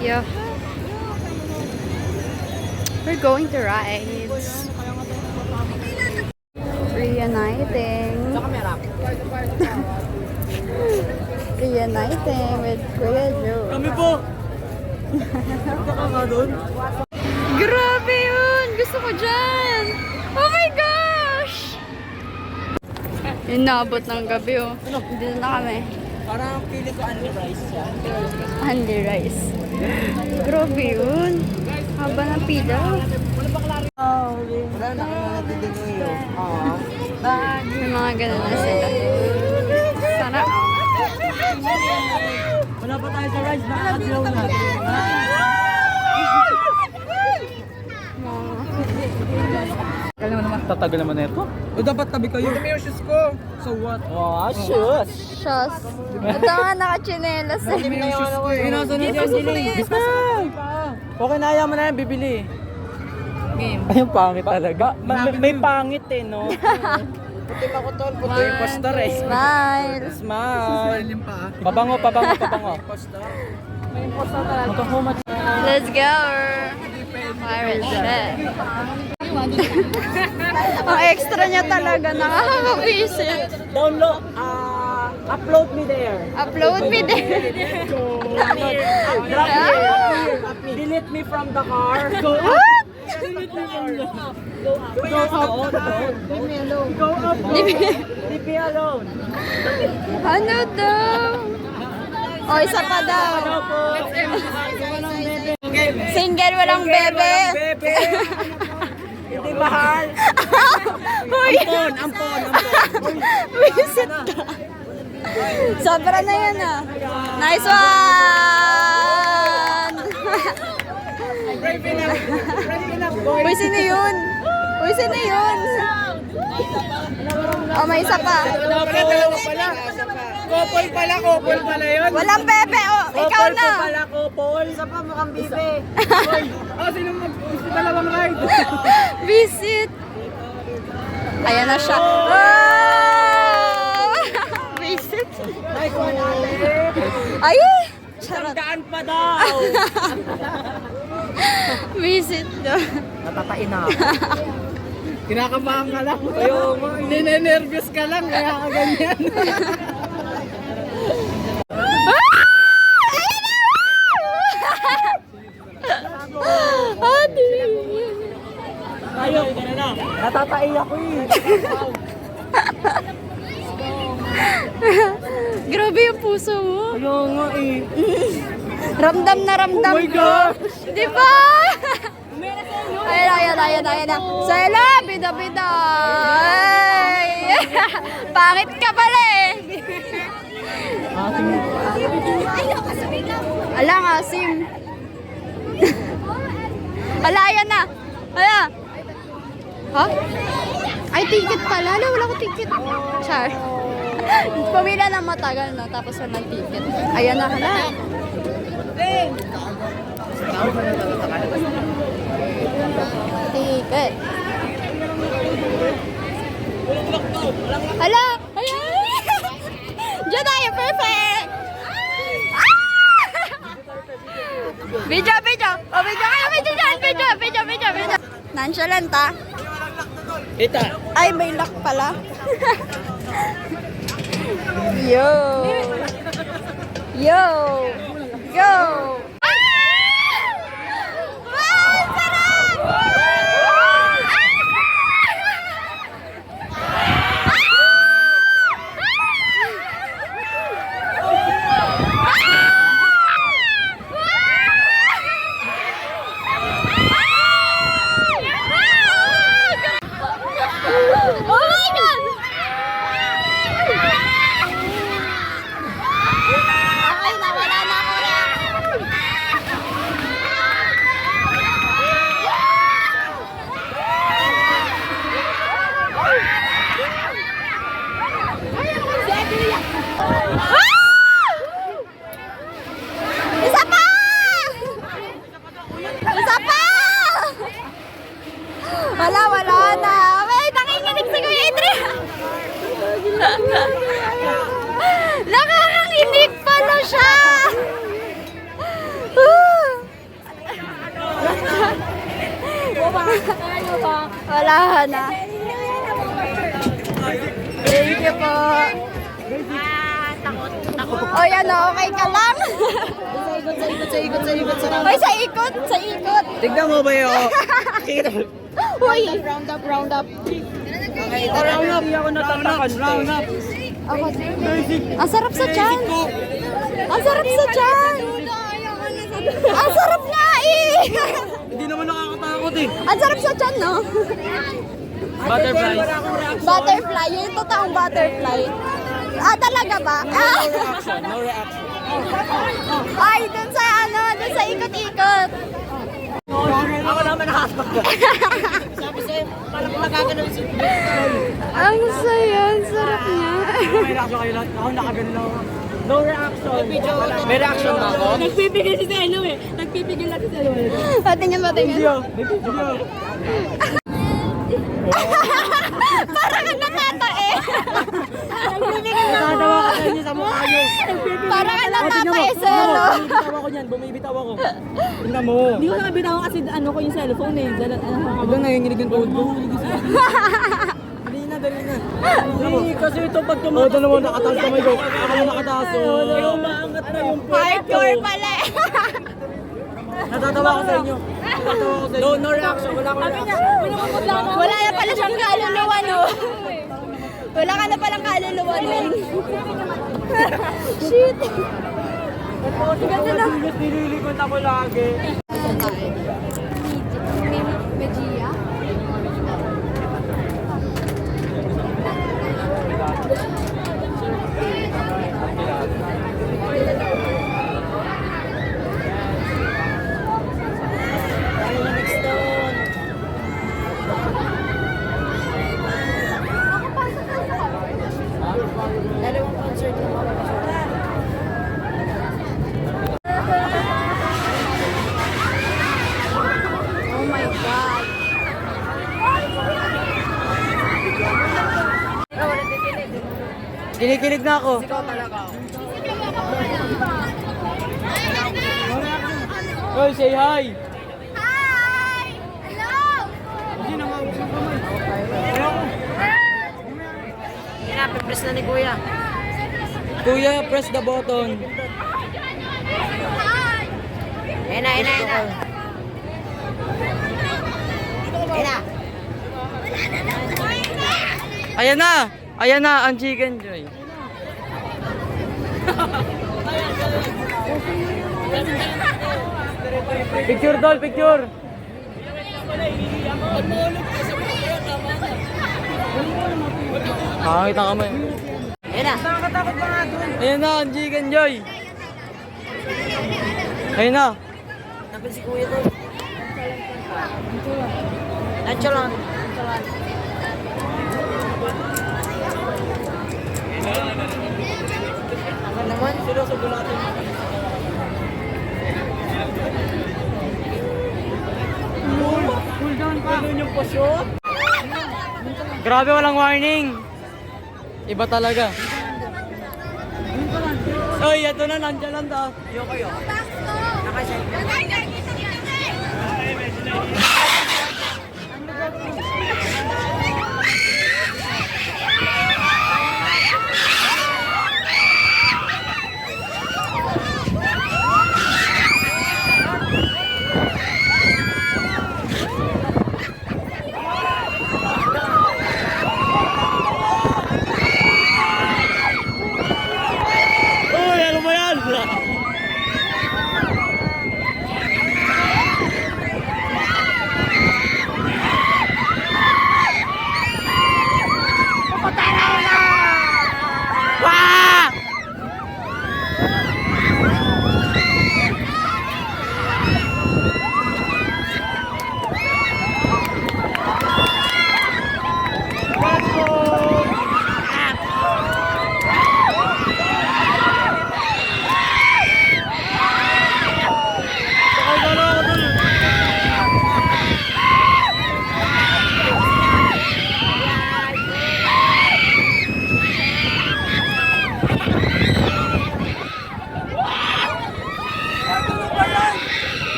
Yeah. We're going to rides. Reuniting. Reuniting with Kuya Joe. Kami po! Baka doon? Grabe yun! Gusto ko dyan! Oh my gosh! Inabot ng gabi oh. Dito na kami. Parang pili ko only rice siya. Only rice. Grabe yun. Haba ng pila. Wala na natin din yun. May mga ganun na sila. Sarap. Wala pa tayo sa rice, nakakadlaw na. Tatagal naman na ito. O dapat tabi kayo. Ito yung shoes ko. So what? Oh, shoes. Shoes. Ito nga naka-chinelas eh. Ito yung shoes ko. Pinasa na dyan, Jiling. Okay na, ayaw mo na yan, bibili. Game. Ayun, pangit talaga. May pangit eh, no? Puti ako tol, puti yung poster eh. Smile. Smile. Pabango. May poster talaga. Let's go. Pirate ship. Ang extra niya talaga, nakaka-visit. Download, upload me there. Upload me there. Drop me. Delete me from the car. Go up. Go up. Leave me alone. Go up. Leave me alone. Ano daw? O, isa pa daw. Single, walang bebe. Hindi mahal. Ampon. Visit ka. Sobra na yan ah. Nice one! Uy, sino yun? Oh, may isa pa. Couple pala yun. Walang bebe, oh. Ikaw na. Couple. Isa pa mukhang bibe. Sino gusto dalawang ride? Visit. Ayan na siya. Wow! Visit. Ay, kuha natin. Ay! Charot. Daan pa daw. Visit daw. Natatain na ako. Kinakabahan ka lang. Ayaw mo. Ninenervyos ka lang. Kaya ka ganyan. Ayaw. Natatain ako eh. Grabe yung puso mo. Ayaw nga eh. Ramdam na ramdam Oh my ko. Di ba? Ayan na. Sela, bida. Ay. Pangit ka pala eh. Ala nga, sim. Ala, ayan na. Ala. Ha? Ay, ticket pala. Ala, wala ko ticket. Char. Pumila ng matagal na, tapos walang ticket. Ayan na, hala. Ticket. Hala! Ayan! Diyan tayo! Perfect! Video! O, video kayo! Video dyan! Video! Nonchalant ah! Ita. Ay, may lock pala! Yo! Go! Wala na. Thank you po. O yan o, okay ka lang? Ay, sa ikot. Tignan mo ba yun? Uy. Round up. Okay, round up. Hindi ako natatakan. Round up. Ako din. Ang sarap sa tiyan. Ang sarap sa tiyan. Ang sarap nga eh. Hindi naman nakakatakot eh. Ang sarap sa tiyan, no? Butterfly. Butterfly. Yung totoong butterfly. Talaga ba? No reaction. Ay, dun sa ikot-ikot. Ako naman nakasbag ka. Sabi sa'yo, parang magaganon si Ang saya, ang sarap niya. May reaction kayo lahat. Ako nakaganon ako. No reaction. May reaction na ako. Nagpipigil si Selo eh. Nagpipigil lang si Selo. Patingin. Parang ang nakatae. Natatawa ka sa inyo sa mukha nyo. Parang ang nakatae, Selo. Bumibitaw ako niyan. Bumibitaw ako. Tingnan mo. Hindi ko nabitawan kasi ano ko yung cellphone eh. Hanggang nanginginig yung tuhod ko. Dali na. Hindi, kasi ito pag tumatas. Oo, naman nakataas kamay ko. Ako na nakataas. Oo, maangat na yung Hardcore pala eh. Natatawa ko sa inyo. No reaction. Wala akong reaction. Wala na pala siyang kaluluwa, no? Wala ka na palang kaluluwa, no? Shit. Ganda na. Nililikot ako lagi. Media? Dalawang concert na Oh my God. Kinikilig na ako. Hoy, say hi. Hi! Hello! Hindi na maubos ang kamay. Pinapipress na ni Kuya. Kuya, press the button. Ayun na. Ayan na, ang Chicken Joy. Picture doll, picture. Kita ka mo. Ayun na. Ayan na, ang Chicken Joy. Ayun na. Napin si Kuya doon. Nonchalant. Ako naman. Sinusubo natin. Cool down pa. Ganun yung pasyon. Grabe, walang warning. Iba talaga. Oy, ito na, nandiyan lang daw. Yoko. Uy, ano ba yan? Wah!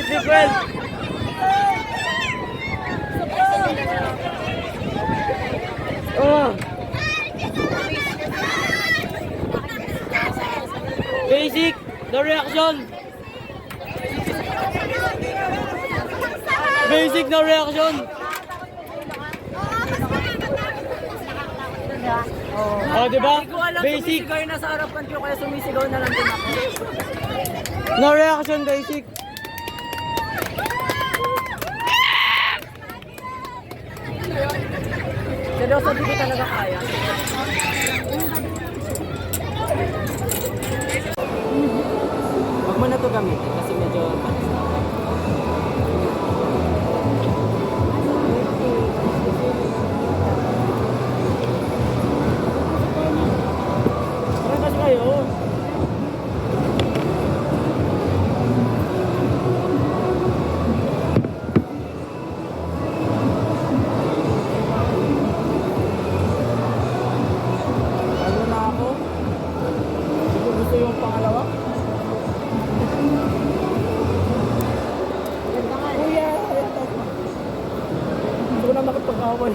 Sequel! Basic, no reaction. Basic, no reaction. Oh, di ba? Basic. Sumisigaw yung nasa harapan ko kaya sumisigaw na lang din ako. No reaction, basic. Seryoso, di ko talaga kaya. Huwag mo na ito gamitin kasi medyo panis na. Parang kasi kayo. Ano na ako? Hindi ko gusto yung pangalawa. Kuya, gusto ko na makipag-away.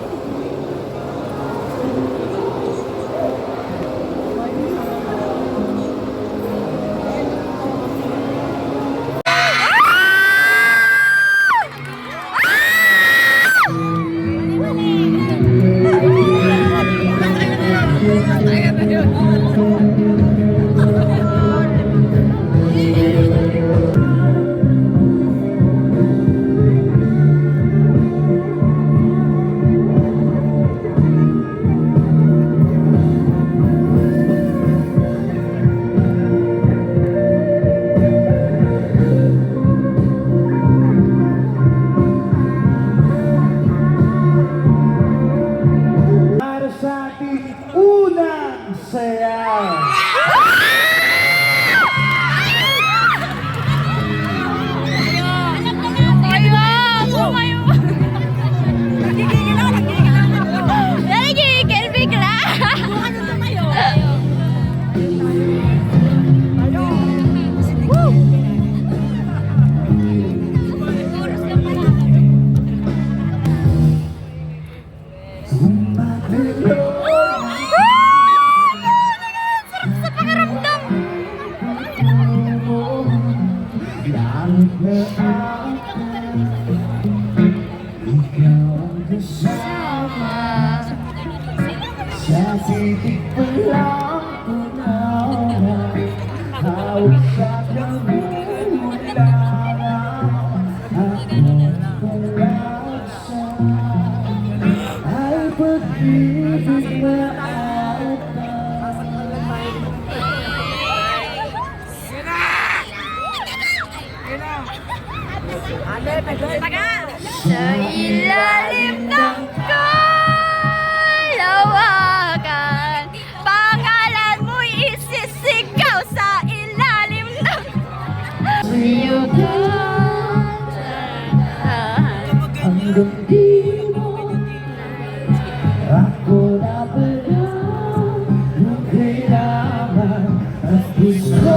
Para sa ating unang sayaw. Tayo na! Kumayo! Nagigigil bigla! Ano na kayo? Sarap sa pakiramdam! Sa titik pa lang tunawa, kausap ng mula ako palasa, ay pag-ibig na ata. Sa ilalim ng kalawakan, pangalan mo'y isisigaw sa ilalim ng iyong Hanggang di mo ako na pala yung kailangan at gusto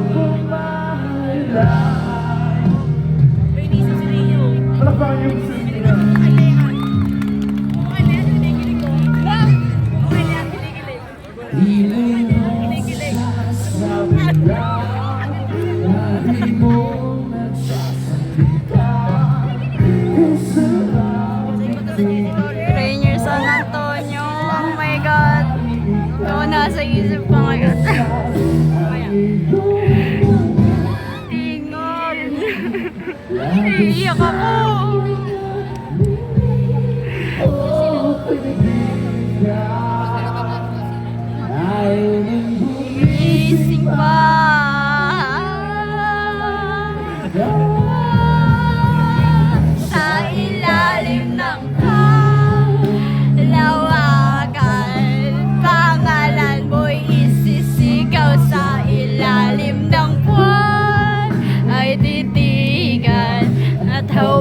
kong mahalay. Ano ba yung sila? Hindi mo sasabi lang na di mo nagsasalita. Rainier San Antonio. Oh my God. Oo, nasa isip ko ngayon. Tingol. Iiyak ako. Gising pa. Sa ilalim ng kalawakan, pangalan mo'y isisigaw sa ilalim ng buwan, ay titigan at hawakan.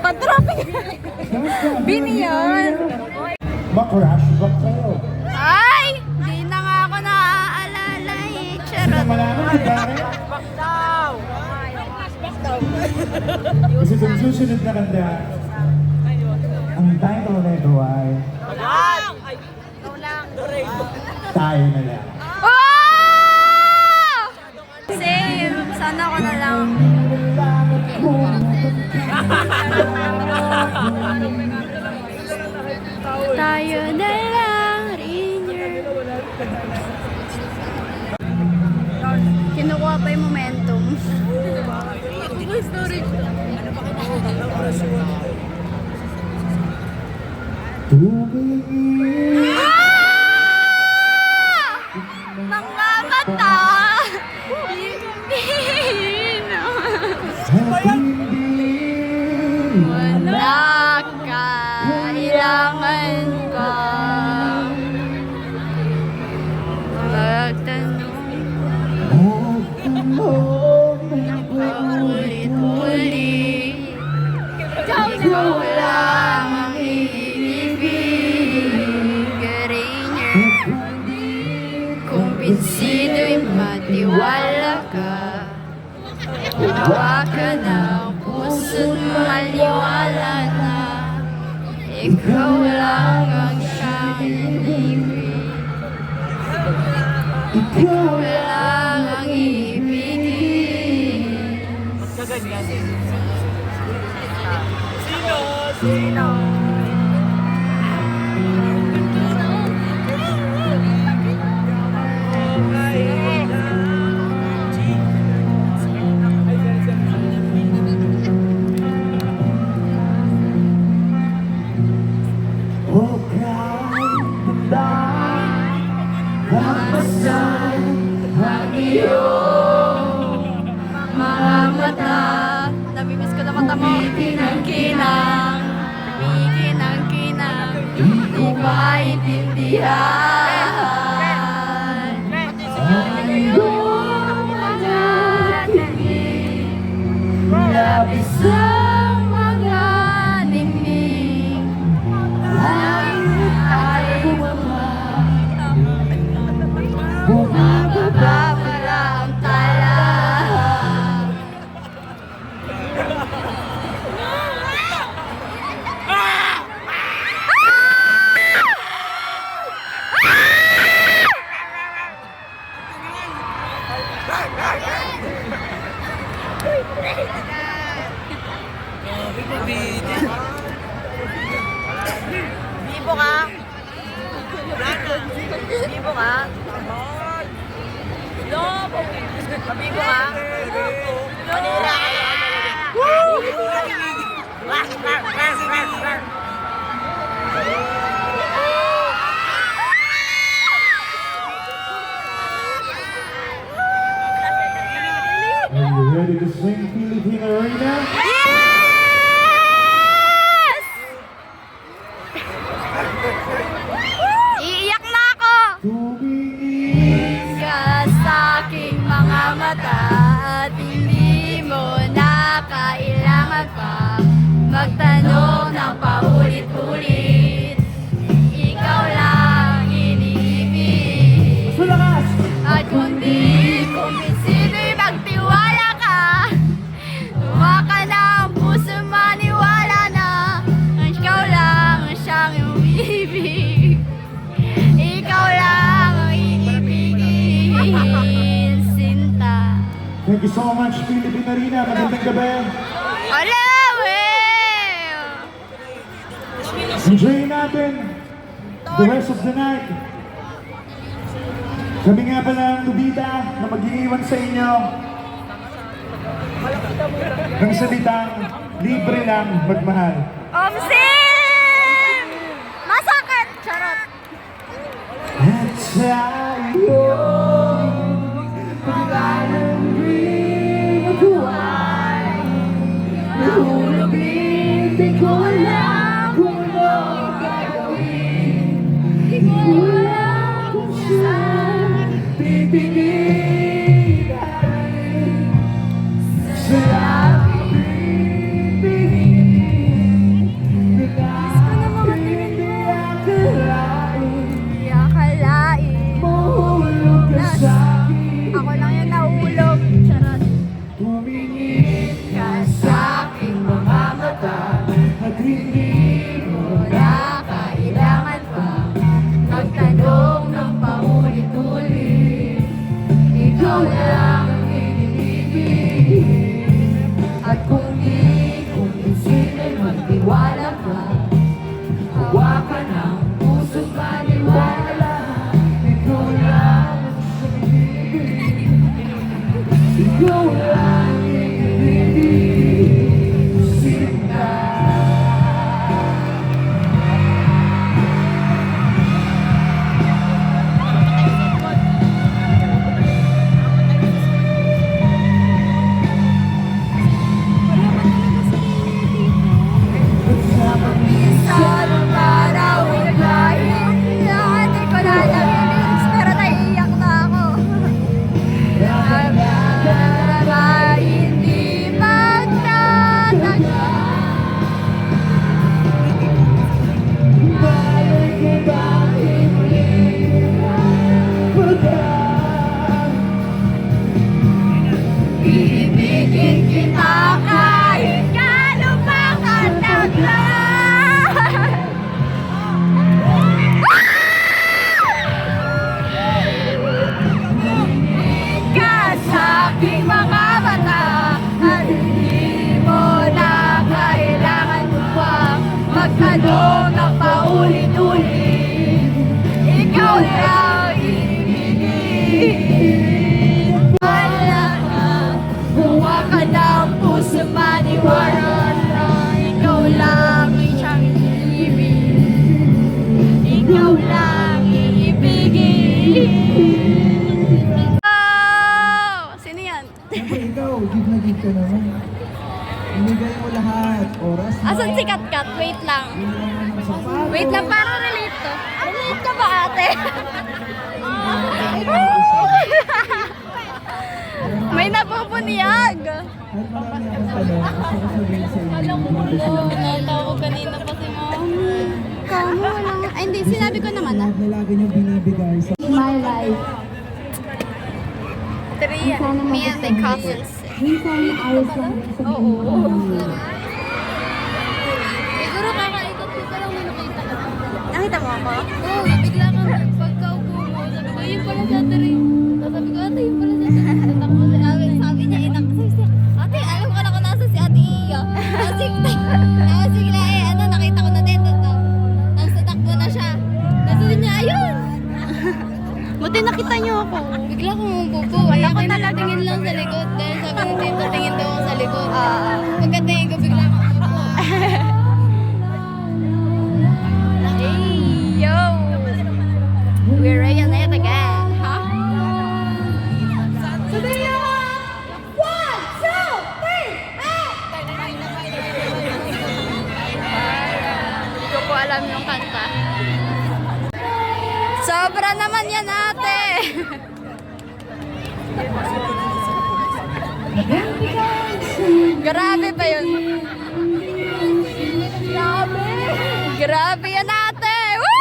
Pantropik! Bini yan! Makrush ba kayo? Ay! Di na nga ako naaalala eh. Charot. Malaman ni Karen? Kasi kung susunod na kanta, ang title nito ay Tayo na lang. Oh! Same. Sana ako na lang. Tayo na lang, Rainier. Kinukuha pa yung momentum. Tumingin Mga mata! Hindi na. at hindi Wala ka, kailangan ka magtanong paulit-ulit. Ikaw lang ang iibig, Rainier. Kumbinsido'y matiwala ka. Hawakan ang puso't maliwala na ikaw lang ang siyang inibig. Ikaw lang ang ibigin. Sino? Huwag kang Mamasdan ang iyong mga mata. Namimiss ko na mata mo. Kinang-kinang, kinang-kinang, hindi maintindihan. Ang iyong mga tingin, labis ang mga ningning. Langit ay bumababa para ang tala. Bibo ka? Bibo ka? Bibo ka? Manira! Are you ready to swing Philippine Arena? Yes! Iiyak na ako! Tumingin Ka sa aking mga mata at hindi mo na kailangan pa magtanong ng paulit-ulit. Ikaw lang iniibig. Sulakas! At kundi kumbinsido'y magtiwala ka. Tuwaka na ang puso maniwala na ikaw lang ang siyang umibig. Ikaw lang ang iibigin, sinta. Thank you so much, Philippine Arena. Magandang gabi. Hello, eh! Enjoy natin the rest of the night. Kami nga pala ang Lubida na mag-iiwan sa inyo ng salitang libre lang magmahal. Omsim! Masakit! Charot! At tayo pangalan Ikaw lang ibigin sinta. Minsan araw kahit hindi ko na nag-lyrics pero naiiyak na ako. Naglalaba hindi magtatagal. Balik mo bakit Ibigin kita kahit gaano pa katagal. Ka sa aking mga mata at hindi mo na kailangan pa magtanong ng paulit-ulit. Ikaw lang ibigin. Wala ka, buwa ka ng puso maniwala na ikaw lang siyang ibig. Ikaw lang iibigin. Oh! Sino yan? Siyempre ikaw, give na give ka naman. Inigay mo lahat, oras mo. Asan si Katkat? Wait lang. Ang sapatos. Wait lang, para relate to. Relate ka ba, ate? May napupunyag. Kahit marami akong tanong, gusto ko sabihin sa inyo. Natawag kanina pa si mom. Kamo lang. Ay, hindi. Sinabi ko naman ah. Lahat na lagi niyong binibigay sa My life. Three. Me and my cousins. minsan ayos lang sabihin mo. Siguro kakaikot ko lang may nakita ka. Nakita mo ako? Oo, bigla kang pagkaupo mo. Sabi ko, yun pala sa ate rin. Sabi ko, ate, yun pala sa ate rin. Sabi niya, inak. Ate, alam ko na kung nasa si ate Iyo. Tapos bigla ano, nakita ko na din. Tapos natakbo na siya. Tapos sabi niya, ayun. Buti nakita niyo ako. Bigla kong umupo. Wala ko talatingin lang sa likod. Dahil sabi ni Tito, tingin daw ako sa likod. Pagkatingin ko, bigla akong umupo. Hey, yo! We're Ryan at again, huh? Sabi niyo! 1, 2, 3, Hindi ko po alam yung kanta. Sobra naman yan, ate! Grabe ba yun? Grabe! Grabe yan, ate! Woo!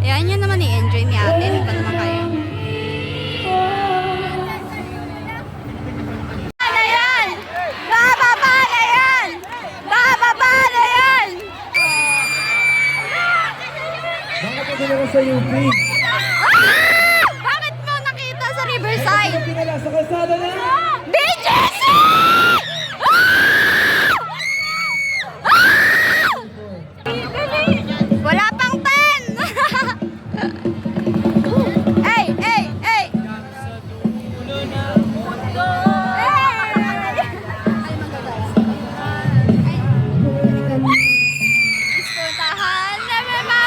Ayan yun naman i-enjoy ni ate. Hindi pa naman kayo. Paano yan? Bababa na yan! Bababa na yan! Bakit ka dinala sa UP? Ah! Bakit mo nakita sa Riverside? Bakit ka dinala sa kalsada na? BGC! Ah! Ah! Wala pang 10! Hey! Hey! Hey! Isputahan na mama!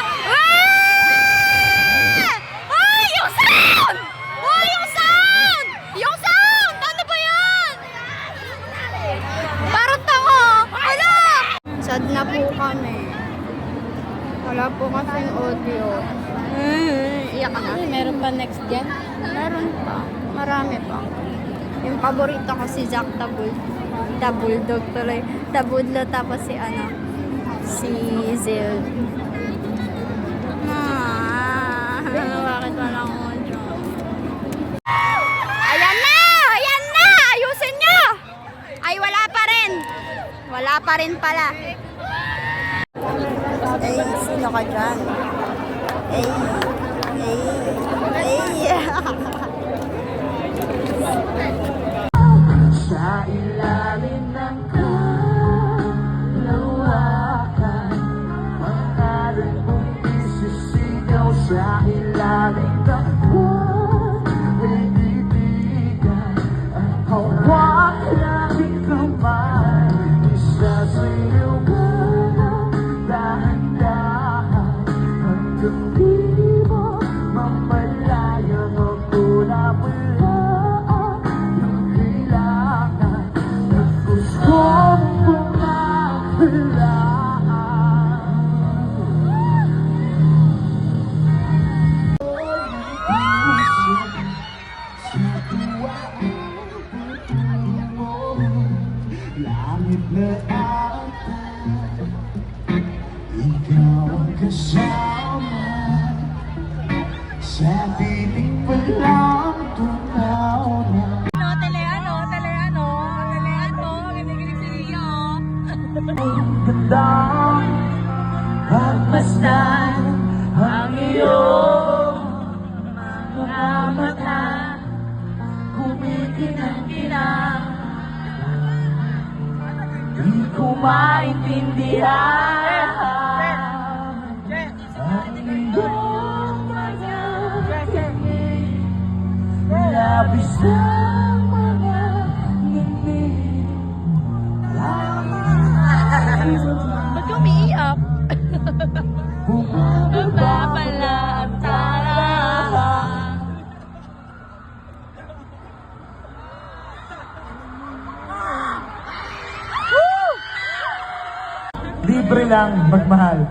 Ay! Yung sound! Ay! Yung sound! Yung sound! Ano ba yan? Parang tango! Wala! Sad na po kami. Wala po kasing audio. Iyak ka na. Meron pa next gen? Meron pa. Marami pa. Yung paborito ko si Jack the Bulldog tuloy. The Budlo tapos si ano? Si Zil. Bakit walang audio? Ayan na! Ayan na! Ayusin nyo! Ay, wala pa rin. Wala pa rin pala. Ay, sino ka dyan? Ay, ay, ay. Sa ilalim ng kalawakan, pangalan mong isisigaw sa ilalim ng buwan. wala yung kailangan at gusto mong Langit na ata, ikaw ang kasama. Sa piling pa lang tunaw na. gandang pagmasdan ang iyong mga mata, kumikinang-kinang. Di ko maintindihan ang iyong mga tingin, labis ng mga ngiti. Ba't ka umiiyak? Bumaba pala ang tala. Libre lang magmahal.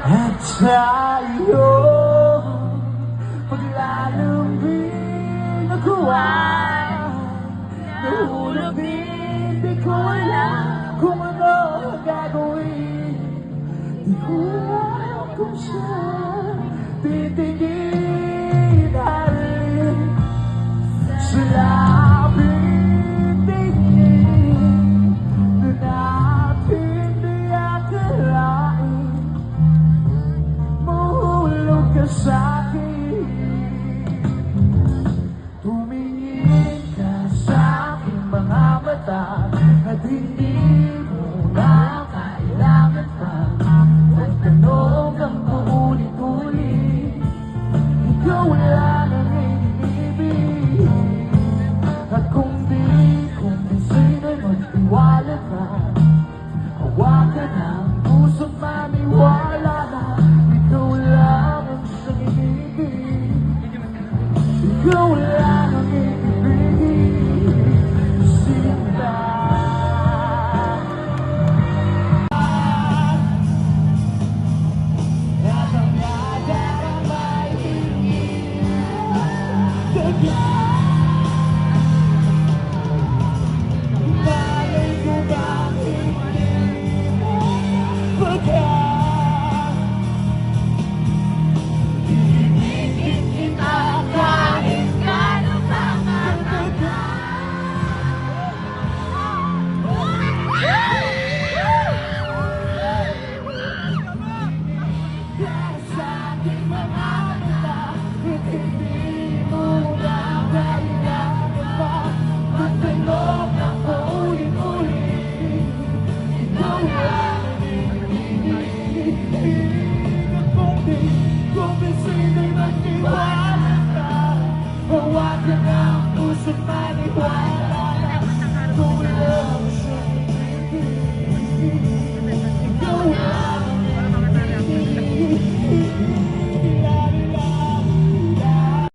At sa'yo paglalong binaguan, nahulog din, di ko alam kung ano ang gagawin. Di ko alam kung saan titingin. Halin sa labing tingin na natin di akalain, mahulog ka sa'kin. Tumingin ka sa'king mga mata at hindi mo na kailangan pa magtanong ang paulit-ulit. Ikaw lang ang inibig, at kung di kumbinsin ay magtiwala ka. Hawakan ang puso't maniwala na ikaw lang ang siyang inibig. Ikaw lang ang inibig, sinta. At ang nagaramay malay ko bakit pagka ibigin kita kahit gano'ng kakatagal. Dahil sa aking mga mata at hindi mo na kailangan pa magtanong ng paulit-ulit. Ikaw lang ang inibig, at kung di kumbinsin ay magtiwala ka. Hawakan ang puso't maniwala